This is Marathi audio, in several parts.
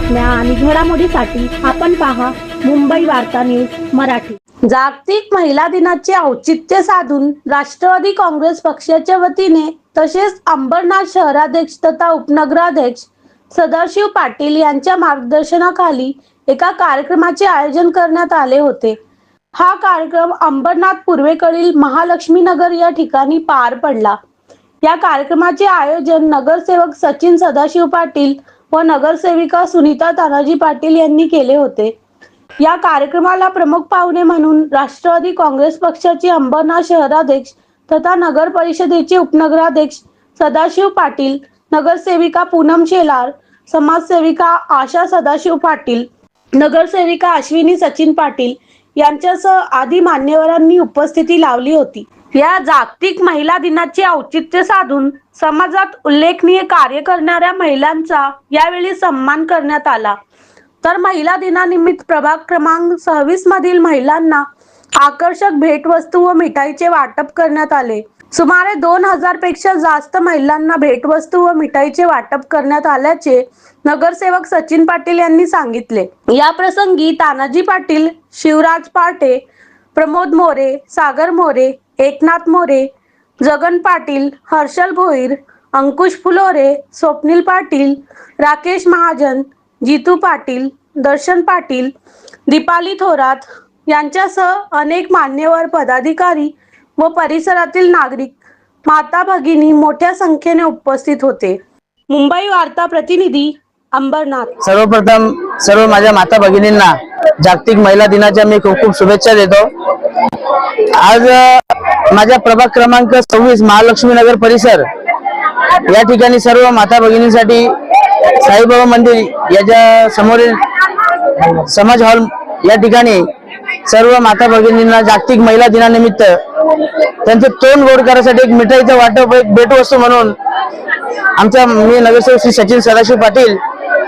बातम्या आणि घडामोडीसाठी आपण पहा मुंबई वार्ता न्यूज मराठी। जागतिक महिला दिनाचे औचित्य साधून राष्ट्रवादी काँग्रेस पक्षाच्या वतीने तसेच अंबरनाथ शहराध्यक्ष तथा उपनगराध्यक्ष सदाशिव पाटील यांच्या मार्गदर्शनाखाली एका कार्यक्रमाचे आयोजन करण्यात आले होते। हा कार्यक्रम अंबरनाथ पूर्वेकडील महालक्ष्मी नगर या ठिकाणी पार पडला। या कार्यक्रमाचे आयोजन नगरसेवक सचिन सदाशिव पाटील व नगरसेविका सुनीता तानाजी पाटील यांनी केले होते। या कार्यक्रमाला प्रमुख पाहुणे म्हणून राष्ट्रवादी काँग्रेस पक्षाचे अंबरनाथ शहराध्यक्ष तथा नगर परिषदेचे उपनगराध्यक्ष सदाशिव पाटील, नगरसेविका पूनम शेलार, समाजसेविका आशा सदाशिव पाटील, नगरसेविका अश्विनी सचिन पाटील यांच्यासह आदी मान्यवरांनी उपस्थिती लावली होती। या जागतिक महिला दिनाचे औचित्य साधून समाजात उल्लेखनीय कार्य करणाऱ्या महिलांचा यावेळी सन्मान करण्यात आला। तर महिला दिनानिमित्त प्रभाग क्रमांक 26 मधील महिलांना आकर्षक भेटवस्तू व मिठाईचे वाटप करण्यात आले। सुमारे 2000 पेक्षा जास्त महिलांना भेटवस्तू व मिठाईचे वाटप करण्यात आल्याचे नगरसेवक सचिन पाटील यांनी सांगितले। या प्रसंगी तानाजी पाटील, शिवराज पाटे, प्रमोद मोरे, सागर मोरे, एकनाथ मोरे, जगन पाटील, हर्षल भोईर, अंकुश फुलोरे, स्वप्नील पाटील, राकेश महाजन, जीतू पाटील, दर्शन पाटील, दीपाली थोरात यांच्यासह अनेक मान्यवर पदाधिकारी व परिसरातील नागरिक, माता भगिनी मोठ्या संख्येने उपस्थित होते। मुंबई वार्ता प्रतिनिधी अंबरनाथ। सर्वप्रथम सर्व माझ्या माता भगिनींना जागतिक महिला दिनाच्या मी खूप खूप शुभेच्छा देतो। आज माझ्या प्रभाग क्रमांक 26 महालक्ष्मी नगर परिसर या ठिकाणी सर्व माता भगिनींसाठी साईबाबा मंदिर याच्या समोरील समाज हॉल या ठिकाणी सर्व माता भगिनींना जागतिक महिला दिनानिमित्त त्यांचे तोंड गोड करण्यासाठी एक मिठाईचं वाटप, एक भेटवस्तू म्हणून मी नगरसेवक श्री सचिन सदाशिव पाटील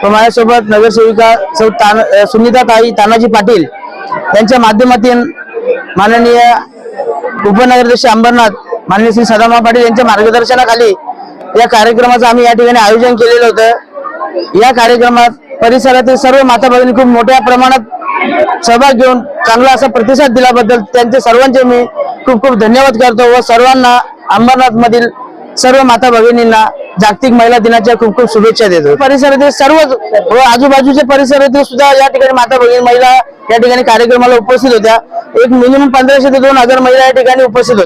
व माझ्यासोबत नगरसेविका सुनीता तानाजी पाटील यांच्या माध्यमातून माननीय उपनगराध्यक्ष अंबरनाथ माननीय श्री सदामा पाटील यांच्या मार्गदर्शनाखाली या कार्यक्रमाचं आम्ही या ठिकाणी आयोजन केलेलं होतं। या कार्यक्रमात परिसरातील सर्व माता भगिनी खूप मोठ्या प्रमाणात सहभाग घेऊन चांगला असा प्रतिसाद दिल्याबद्दल त्यांचे सर्वांचे मी खूप खूप धन्यवाद करतो व सर्वांना अंबरनाथ मधील सर्व माता भगिनींना जागतिक महिला दिनाच्या खूप खूप शुभेच्छा देतो। परिसरातील सर्व व आजूबाजूच्या परिसरातील सुद्धा या ठिकाणी माता भगिनी महिला या ठिकाणी कार्यक्रमाला उपस्थित होत्या। एक मिनिमम 1500 ते 2000 महिला या ठिकाणी उपस्थित होत्या।